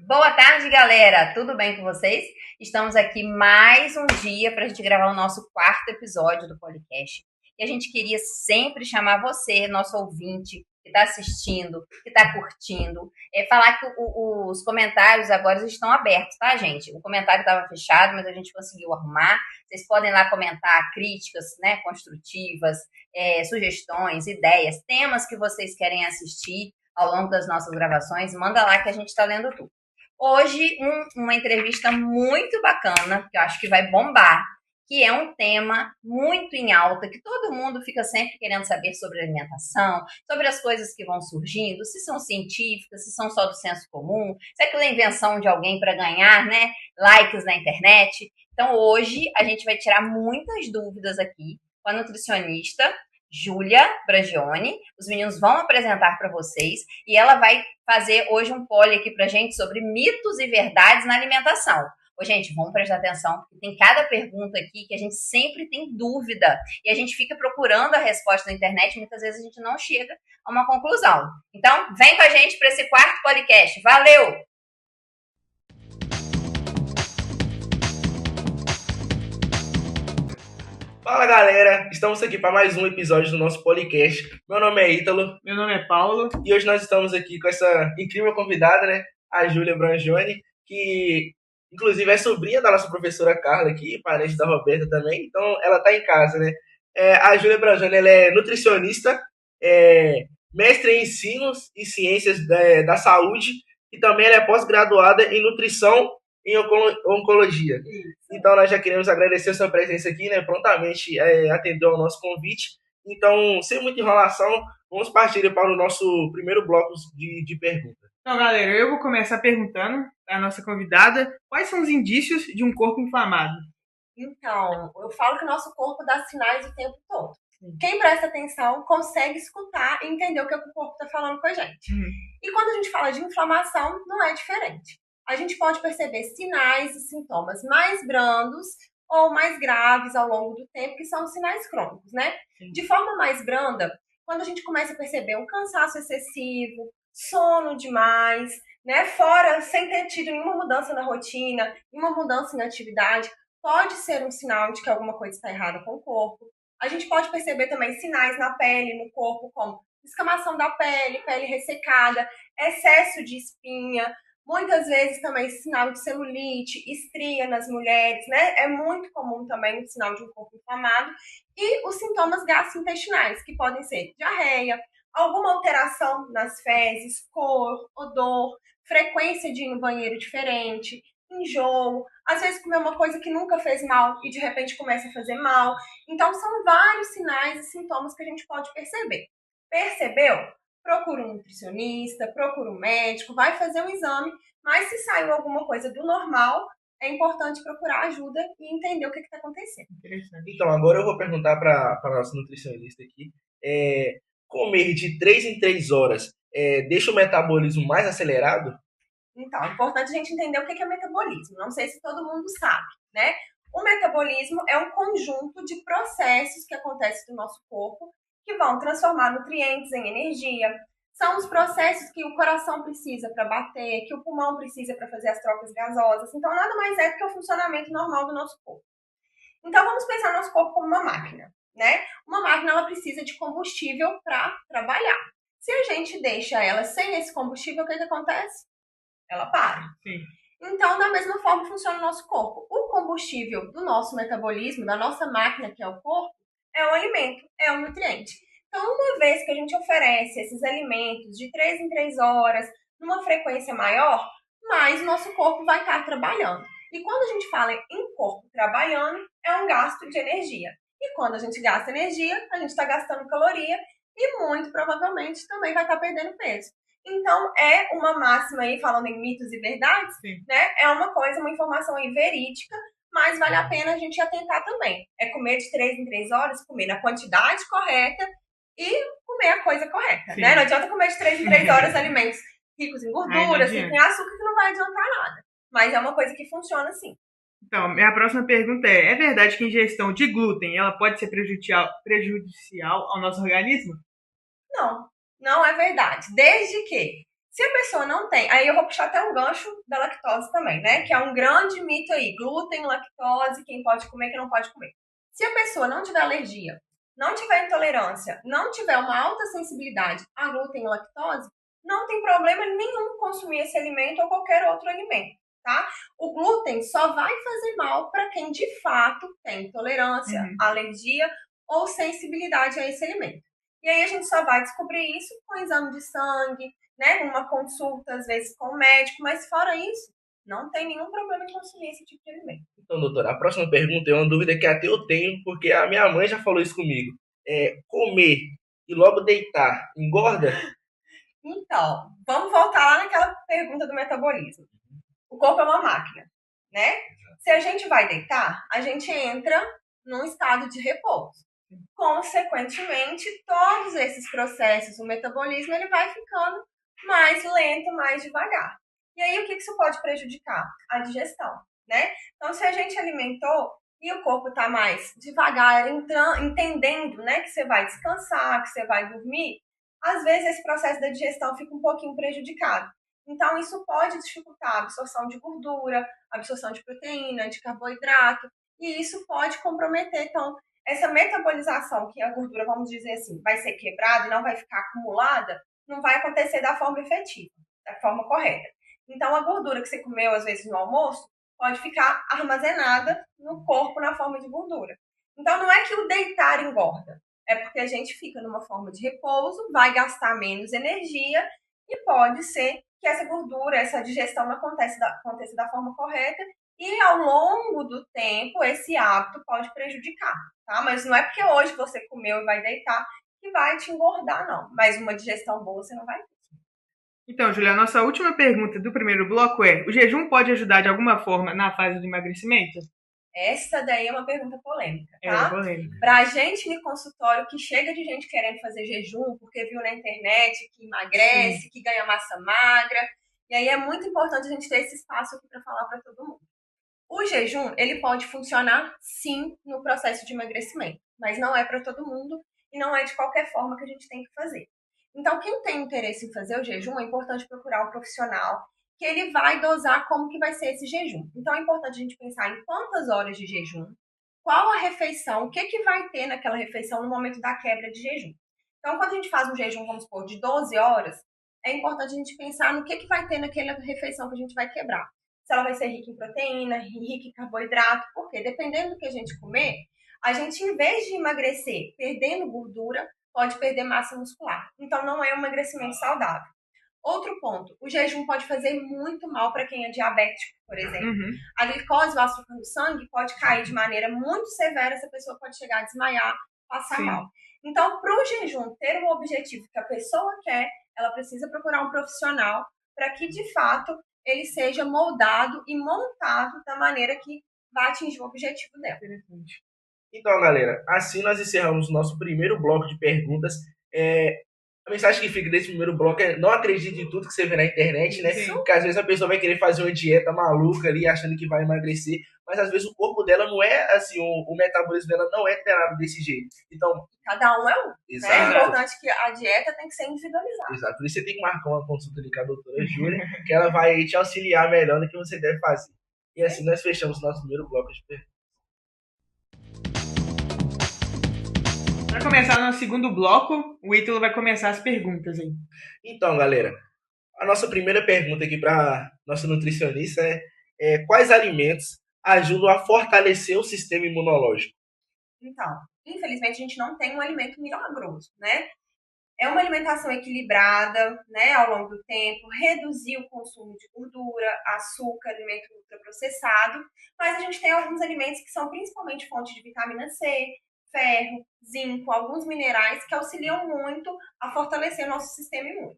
Boa tarde, galera! Tudo bem com vocês? Estamos aqui mais um dia para a gente gravar o nosso quarto episódio do podcast. E a gente queria sempre chamar você, nosso ouvinte, que está assistindo, que está curtindo, falar que os comentários agora estão abertos, tá, gente? O comentário estava fechado, mas a gente conseguiu arrumar. Vocês podem lá comentar críticas, né, construtivas, sugestões, ideias, temas que vocês querem assistir ao longo das nossas gravações. Manda lá que a gente está lendo tudo. Hoje, uma entrevista muito bacana, que eu acho que vai bombar, que é um tema muito em alta, que todo mundo fica sempre querendo saber sobre alimentação, sobre as coisas que vão surgindo, se são científicas, se são só do senso comum, se aquilo é invenção de alguém para ganhar, né, likes na internet. Então, hoje, a gente vai tirar muitas dúvidas aqui com a nutricionista Júlia Bragioni. Os meninos vão apresentar para vocês e ela vai fazer hoje um poll aqui pra gente sobre mitos e verdades na alimentação. Ô, gente, vamos prestar atenção, porque tem cada pergunta aqui que a gente sempre tem dúvida e a gente fica procurando a resposta na internet e muitas vezes a gente não chega a uma conclusão. Então, vem com a gente para esse quarto podcast. Valeu! Fala, galera, estamos aqui para mais um episódio do nosso podcast. Meu nome é Ítalo. Meu nome é Paulo. E hoje nós estamos aqui com essa incrível convidada, né? A Júlia Bragioni, que inclusive é sobrinha da nossa professora Carla aqui, parente da Roberta também, então ela está em casa, né? A Júlia Bragioni, ela é nutricionista, mestre em ensinos e ciências da saúde e também ela é pós-graduada em nutrição em oncologia. Então, nós já queremos agradecer a sua presença aqui, né? Prontamente atendeu ao nosso convite. Então, sem muita enrolação, vamos partir para o nosso primeiro bloco de perguntas. Então, galera, eu vou começar perguntando à nossa convidada quais são os indícios de um corpo inflamado. Então, eu falo que o nosso corpo dá sinais o tempo todo. Quem presta atenção consegue escutar e entender o que o corpo está falando com a gente. E quando a gente fala de inflamação, não é diferente. A gente pode perceber sinais e sintomas mais brandos ou mais graves ao longo do tempo, que são os sinais crônicos, né? Sim. De forma mais branda, quando a gente começa a perceber um cansaço excessivo, sono demais, né? Fora, sem ter tido nenhuma mudança na rotina, nenhuma mudança em atividade, pode ser um sinal de que alguma coisa está errada com o corpo. A gente pode perceber também sinais na pele, no corpo, como descamação da pele, pele ressecada, excesso de espinha, muitas vezes também sinal de celulite, estria nas mulheres, né? É muito comum também o sinal de um corpo inflamado. E os sintomas gastrointestinais, que podem ser diarreia, alguma alteração nas fezes, cor, odor, frequência de ir no banheiro diferente, enjoo, às vezes comer uma coisa que nunca fez mal e de repente começa a fazer mal. Então, são vários sinais e sintomas que a gente pode perceber. Percebeu? Procura um nutricionista, procura um médico, vai fazer um exame, mas se saiu alguma coisa do normal, é importante procurar ajuda e entender o que está acontecendo. Então, agora eu vou perguntar para a nossa nutricionista aqui, comer de 3 em 3 horas deixa o metabolismo mais acelerado? Então, é importante a gente entender o que é metabolismo. Não sei se todo mundo sabe, né? O metabolismo é um conjunto de processos que acontecem no nosso corpo que vão transformar nutrientes em energia. São os processos que o coração precisa para bater, que o pulmão precisa para fazer as trocas gasosas. Então, nada mais é do que o funcionamento normal do nosso corpo. Então, vamos pensar no nosso corpo como uma máquina, né? Uma máquina, ela precisa de combustível para trabalhar. Se a gente deixa ela sem esse combustível, o que acontece? Ela para. Sim. Então, da mesma forma, funciona o nosso corpo. O combustível do nosso metabolismo, da nossa máquina, que é o corpo, é o alimento, é o nutriente. Então, uma vez que a gente oferece esses alimentos de 3 em 3 horas, numa frequência maior, mais o nosso corpo vai estar trabalhando. E quando a gente fala em corpo trabalhando, é um gasto de energia. E quando a gente gasta energia, a gente está gastando caloria e muito provavelmente também vai estar perdendo peso. Então, é uma máxima aí, falando em mitos e verdades, né? É uma coisa, uma informação aí verídica, mas vale a pena a gente atentar também. É comer de 3 em 3 horas, comer na quantidade correta e comer a coisa correta, né? Não adianta comer de 3 em 3 horas alimentos ricos em gorduras, ricos em açúcar, que não vai adiantar nada. Mas é uma coisa que funciona sim. Então, minha próxima pergunta é verdade que a ingestão de glúten ela pode ser prejudicial ao nosso organismo? Não, não é verdade. Desde que Se a pessoa não tem, aí eu vou puxar até um gancho da lactose também, né? Que é um grande mito aí, glúten, lactose, quem pode comer, quem não pode comer. Se a pessoa não tiver alergia, não tiver intolerância, não tiver uma alta sensibilidade a glúten e lactose, não tem problema nenhum consumir esse alimento ou qualquer outro alimento, tá? O glúten só vai fazer mal para quem de fato tem intolerância, alergia ou sensibilidade a esse alimento. E aí a gente só vai descobrir isso com exame de sangue, né? Uma consulta, às vezes, com o médico, mas fora isso, não tem nenhum problema em consumir esse tipo de alimento. Então, doutora, a próxima pergunta é uma dúvida que até eu tenho, porque a minha mãe já falou isso comigo. Comer e logo deitar engorda? Então, vamos voltar lá naquela pergunta do metabolismo. O corpo é uma máquina, né? Se a gente vai deitar, a gente entra num estado de repouso. Consequentemente, todos esses processos, o metabolismo, ele vai ficando mais lento, mais devagar. E aí, o que isso pode prejudicar? A digestão, né? Então, se a gente alimentou e o corpo está mais devagar, entendendo, né, que você vai descansar, que você vai dormir, às vezes esse processo da digestão fica um pouquinho prejudicado. Então, isso pode dificultar a absorção de gordura, a absorção de proteína, de carboidrato, e isso pode comprometer, então, essa metabolização, que a gordura, vamos dizer assim, vai ser quebrada e não vai ficar acumulada, não vai acontecer da forma efetiva, da forma correta. Então, a gordura que você comeu, às vezes, no almoço, pode ficar armazenada no corpo na forma de gordura. Então, não é que o deitar engorda, é porque a gente fica numa forma de repouso, vai gastar menos energia e pode ser que essa gordura, essa digestão não aconteça da forma correta e ao longo do tempo esse hábito pode prejudicar, tá? Mas não é porque hoje você comeu e vai deitar que vai te engordar, não. Mas uma digestão boa você não vai ter. Então, Julia, a nossa última pergunta do primeiro bloco é: o jejum pode ajudar de alguma forma na fase do emagrecimento? Essa daí é uma pergunta polêmica, tá? Polêmica. Pra gente no consultório, que chega de gente querendo fazer jejum, porque viu na internet que emagrece, que ganha massa magra. E aí é muito importante a gente ter esse espaço aqui para falar para todo mundo. O jejum, ele pode funcionar, sim, no processo de emagrecimento, mas não é para todo mundo e não é de qualquer forma que a gente tem que fazer. Então, quem tem interesse em fazer o jejum, é importante procurar um profissional que ele vai dosar como que vai ser esse jejum. Então, é importante a gente pensar em quantas horas de jejum, qual a refeição, o que vai ter naquela refeição no momento da quebra de jejum. Então, quando a gente faz um jejum, vamos supor, de 12 horas, é importante a gente pensar no que vai ter naquela refeição que a gente vai quebrar. Se ela vai ser rica em proteína, rica em carboidrato, porque dependendo do que a gente comer, a gente, em vez de emagrecer perdendo gordura, pode perder massa muscular. Então, não é um emagrecimento saudável. Outro ponto, o jejum pode fazer muito mal para quem é diabético, por exemplo. A glicose, o açúcar no sangue, pode cair de maneira muito severa, essa pessoa pode chegar a desmaiar, passar mal. Então, para o jejum ter o objetivo que a pessoa quer, ela precisa procurar um profissional para que, de fato, ele seja moldado e montado da maneira que vai atingir o objetivo dela. Então, galera, assim nós encerramos o nosso primeiro bloco de perguntas. A mensagem que fica desse primeiro bloco é: não acredite em tudo que você vê na internet, né? Porque às vezes a pessoa vai querer fazer uma dieta maluca ali, achando que vai emagrecer, mas às vezes o corpo dela não é assim, o metabolismo dela não é treinado desse jeito. Então, cada um é um. Exato. É importante que a dieta tem que ser individualizada. Exato. Por isso você tem que marcar uma consulta ali com a doutora Júlia, que ela vai te auxiliar melhor no que você deve fazer. E assim nós fechamos o nosso primeiro bloco de perguntas. Para começar nosso segundo bloco, o Ítalo vai começar as perguntas aí. Então, galera, a nossa primeira pergunta aqui para nossa nutricionista é quais alimentos ajudam a fortalecer o sistema imunológico? Então, infelizmente a gente não tem um alimento milagroso, né? É uma alimentação equilibrada, né, ao longo do tempo, reduzir o consumo de gordura, açúcar, alimento ultraprocessado, mas a gente tem alguns alimentos que são principalmente fontes de vitamina C, ferro, zinco, alguns minerais que auxiliam muito a fortalecer o nosso sistema imune.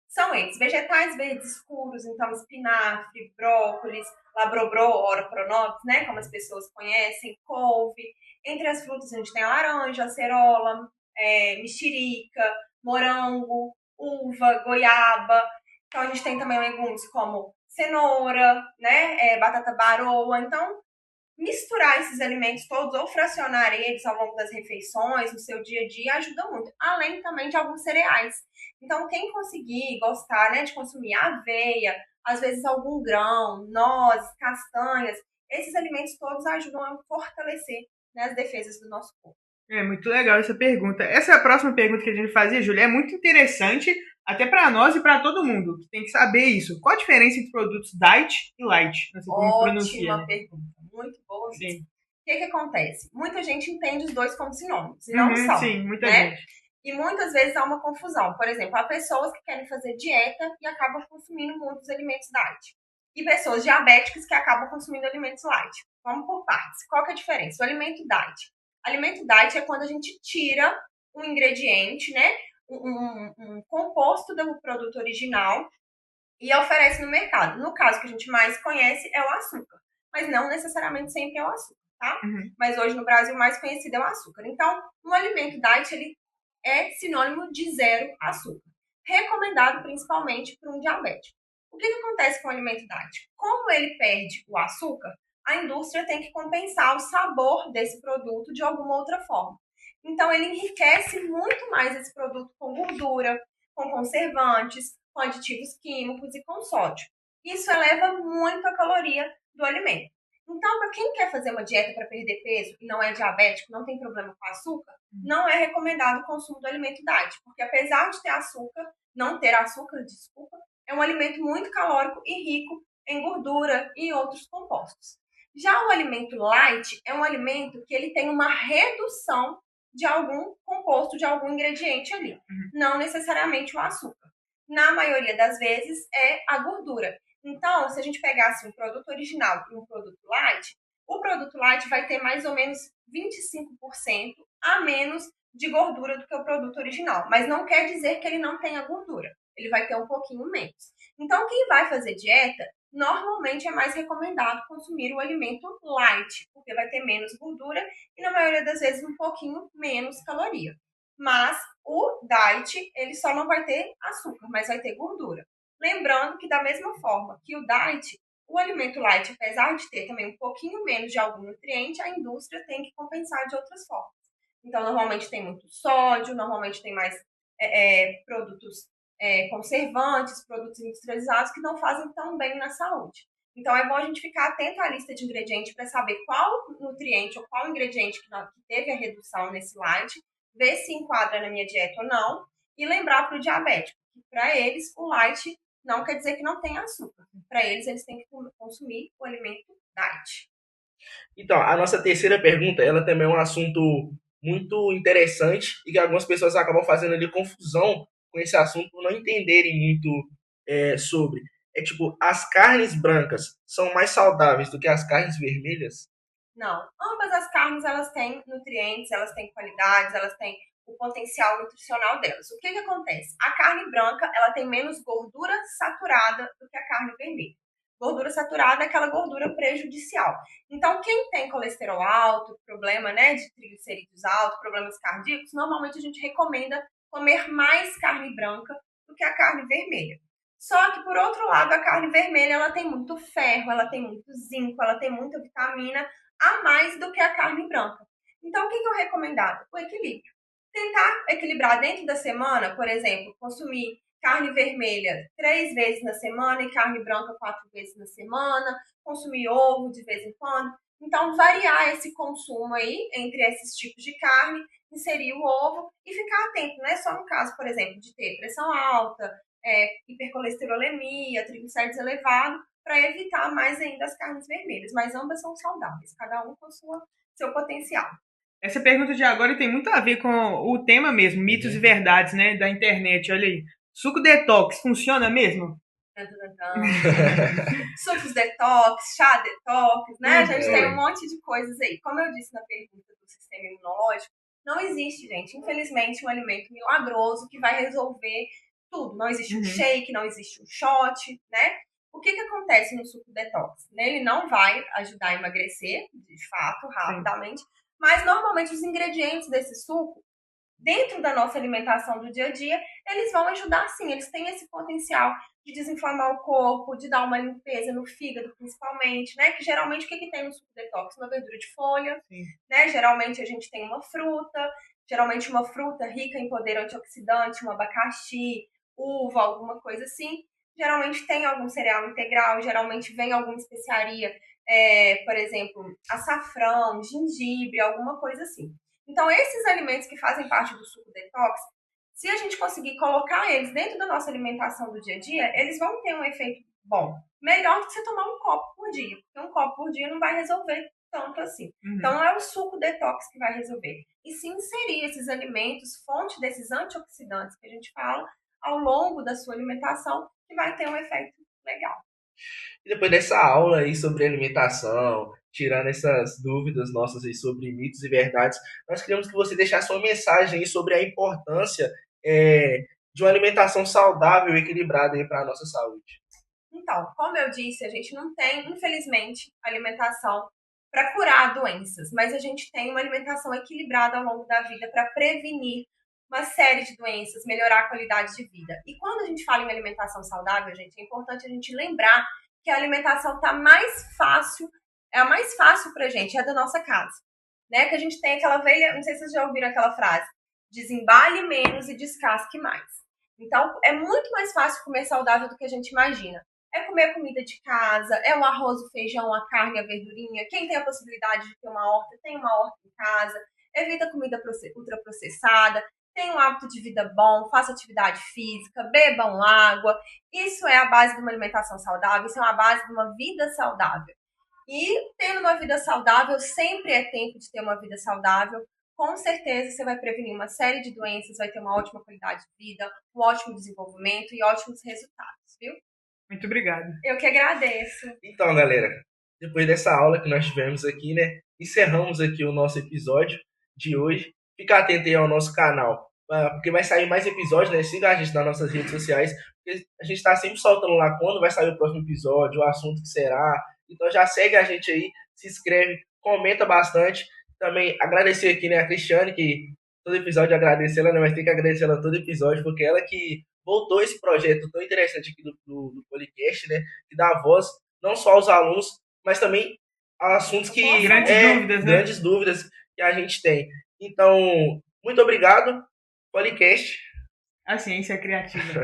São eles, vegetais verdes escuros, então espinafre, brócolis, labrobro, ora pro nobis, né, como as pessoas conhecem, couve. Entre as frutas a gente tem a laranja, a acerola, mexerica, morango, uva, goiaba. Então a gente tem também legumes como cenoura, né, batata baroa. Então, misturar esses alimentos todos ou fracionar eles ao longo das refeições, no seu dia a dia, ajuda muito. Além também de alguns cereais. Então, quem conseguir gostar, né, de consumir aveia, às vezes algum grão, nozes, castanhas, esses alimentos todos ajudam a fortalecer, né, as defesas do nosso corpo. É muito legal essa pergunta. Essa é a próxima pergunta que a gente fazia, Júlia. É muito interessante, até para nós e para todo mundo, que tem que saber isso. Qual a diferença entre produtos diet e light? Não sei como pronuncia, né? Pergunta. Muito boa. Sim. O que acontece? Muita gente entende os dois como sinônimos, e não são. Sim, muita né? gente. E muitas vezes há uma confusão. Por exemplo, há pessoas que querem fazer dieta e acabam consumindo muitos alimentos diet. E pessoas diabéticas que acabam consumindo alimentos light. Vamos por partes. Qual que é a diferença? O alimento diet. Alimento diet é quando a gente tira um ingrediente, né? Um composto do produto original e oferece no mercado. No caso que a gente mais conhece é o açúcar. Mas não necessariamente sempre é o açúcar, tá? Mas hoje no Brasil o mais conhecido é o açúcar. Então, um alimento diet, ele é sinônimo de zero açúcar. Recomendado principalmente para um diabético. O que acontece com o alimento diet? Como ele perde o açúcar, a indústria tem que compensar o sabor desse produto de alguma outra forma. Então, ele enriquece muito mais esse produto com gordura, com conservantes, com aditivos químicos e com sódio. Isso eleva muito a caloria do alimento. Então, para quem quer fazer uma dieta para perder peso e não é diabético, não tem problema com açúcar, não é recomendado o consumo do alimento diet, porque apesar de ter açúcar, não ter açúcar, desculpa, é um alimento muito calórico e rico em gordura e outros compostos. Já o alimento light é um alimento que ele tem uma redução de algum composto, de algum ingrediente ali. Não necessariamente o açúcar. Na maioria das vezes é a gordura. Então, se a gente pegasse um produto original e um produto light, o produto light vai ter mais ou menos 25% a menos de gordura do que o produto original. Mas não quer dizer que ele não tenha gordura. Ele vai ter um pouquinho menos. Então, quem vai fazer dieta, normalmente é mais recomendado consumir o alimento light, porque vai ter menos gordura e, na maioria das vezes, um pouquinho menos caloria. Mas o diet, ele só não vai ter açúcar, mas vai ter gordura. Lembrando que, da mesma forma que o diet, o alimento light, apesar de ter também um pouquinho menos de algum nutriente, a indústria tem que compensar de outras formas. Então, normalmente tem muito sódio, normalmente tem mais produtos conservantes, produtos industrializados que não fazem tão bem na saúde. Então, é bom a gente ficar atento à lista de ingredientes para saber qual nutriente ou qual ingrediente que teve a redução nesse light, ver se enquadra na minha dieta ou não, e lembrar para o diabético que, para eles, o light não quer dizer que não tem açúcar. Para eles têm que consumir o alimento diet. Então, a nossa terceira pergunta, ela também é um assunto muito interessante e que algumas pessoas acabam fazendo ali confusão com esse assunto por não entenderem muito sobre. É tipo, as carnes brancas são mais saudáveis do que as carnes vermelhas? Não. Ambas as carnes, elas têm nutrientes, elas têm qualidades, elas têm o potencial nutricional delas. O que acontece? A carne branca, ela tem menos gordura saturada do que a carne vermelha. Gordura saturada é aquela gordura prejudicial. Então, quem tem colesterol alto, problema, né, de triglicerídeos alto, problemas cardíacos, normalmente a gente recomenda comer mais carne branca do que a carne vermelha. Só que, por outro lado, a carne vermelha, ela tem muito ferro, ela tem muito zinco, ela tem muita vitamina a mais do que a carne branca. Então, o que é o recomendado? O equilíbrio. Tentar equilibrar dentro da semana, por exemplo, consumir carne vermelha 3 vezes na semana e carne branca 4 vezes na semana, consumir ovo de vez em quando. Então, variar esse consumo aí entre esses tipos de carne, inserir o ovo e ficar atento, não é só no caso, por exemplo, de ter pressão alta, hipercolesterolemia, triglicéridos elevados, para evitar mais ainda as carnes vermelhas. Mas ambas são saudáveis, cada um com seu potencial. Essa pergunta de agora tem muito a ver com o tema mesmo, mitos e verdades, né, da internet. Olha aí. Suco detox funciona mesmo? Sucos detox, chá detox, né? A gente tem um monte de coisas aí. Como eu disse na pergunta do sistema imunológico, não existe, gente, infelizmente, um alimento milagroso que vai resolver tudo. Não existe um shake, não existe um shot, né? O que acontece no suco detox? Ele não vai ajudar a emagrecer, de fato, rapidamente, mas normalmente os ingredientes desse suco, dentro da nossa alimentação do dia a dia, eles vão ajudar sim, eles têm esse potencial de desinflamar o corpo, de dar uma limpeza no fígado, principalmente, né? Que geralmente o que tem no suco detox? Uma verdura de folha, Sim. né? Geralmente a gente tem uma fruta, geralmente uma fruta rica em poder antioxidante, um abacaxi, uva, alguma coisa assim. Geralmente tem algum cereal integral, geralmente vem alguma especiaria, por exemplo, açafrão, gengibre, alguma coisa assim. Então, esses alimentos que fazem parte do suco detox, se a gente conseguir colocar eles dentro da nossa alimentação do dia a dia, eles vão ter um efeito bom. Melhor do que você tomar um copo por dia, porque um copo por dia não vai resolver tanto assim. Então, não é o suco detox que vai resolver. E sim inserir esses alimentos, fonte desses antioxidantes que a gente fala, ao longo da sua alimentação, que vai ter um efeito legal. E depois dessa aula aí sobre alimentação, tirando essas dúvidas nossas aí sobre mitos e verdades, nós queremos que você deixasse uma mensagem aí sobre a importância de uma alimentação saudável e equilibrada aí para a nossa saúde. Então, como eu disse, a gente não tem, infelizmente, alimentação para curar doenças, mas a gente tem uma alimentação equilibrada ao longo da vida para prevenir uma série de doenças, melhorar a qualidade de vida. E quando a gente fala em alimentação saudável, gente, é importante a gente lembrar que a alimentação tá mais fácil, é a mais fácil pra gente, é da nossa casa. Né? Que a gente tem aquela velha, não sei se vocês já ouviram aquela frase, desembale menos e descasque mais. Então, é muito mais fácil comer saudável do que a gente imagina. É comer comida de casa, é o arroz, o feijão, a carne, a verdurinha. Quem tem a possibilidade de ter uma horta, tem uma horta em casa. Evita comida ultraprocessada. Tenha um hábito de vida bom, faça atividade física, bebam água. Isso é a base de uma alimentação saudável, isso é a base de uma vida saudável. E tendo uma vida saudável, sempre é tempo de ter uma vida saudável. Com certeza você vai prevenir uma série de doenças, vai ter uma ótima qualidade de vida, um ótimo desenvolvimento e ótimos resultados, viu? Muito obrigado. Eu que agradeço. Então, galera, depois dessa aula que nós tivemos aqui, né, encerramos aqui o nosso episódio de hoje. Fica atento aí ao nosso canal, porque vai sair mais episódios, né? Siga a gente nas nossas redes sociais, porque a gente está sempre soltando lá quando vai sair o próximo episódio, o assunto que será. Então já segue a gente aí, se inscreve, comenta bastante. Também agradecer aqui, né, a Cristiane, que todo episódio agradecer ela, né, mas tem que agradecer ela todo episódio, porque ela que voltou esse projeto tão interessante aqui do podcast, né, que dá voz não só aos alunos, mas também a assuntos que grandes dúvidas que a gente tem. Então, muito obrigado, podcast. A ciência é criativa.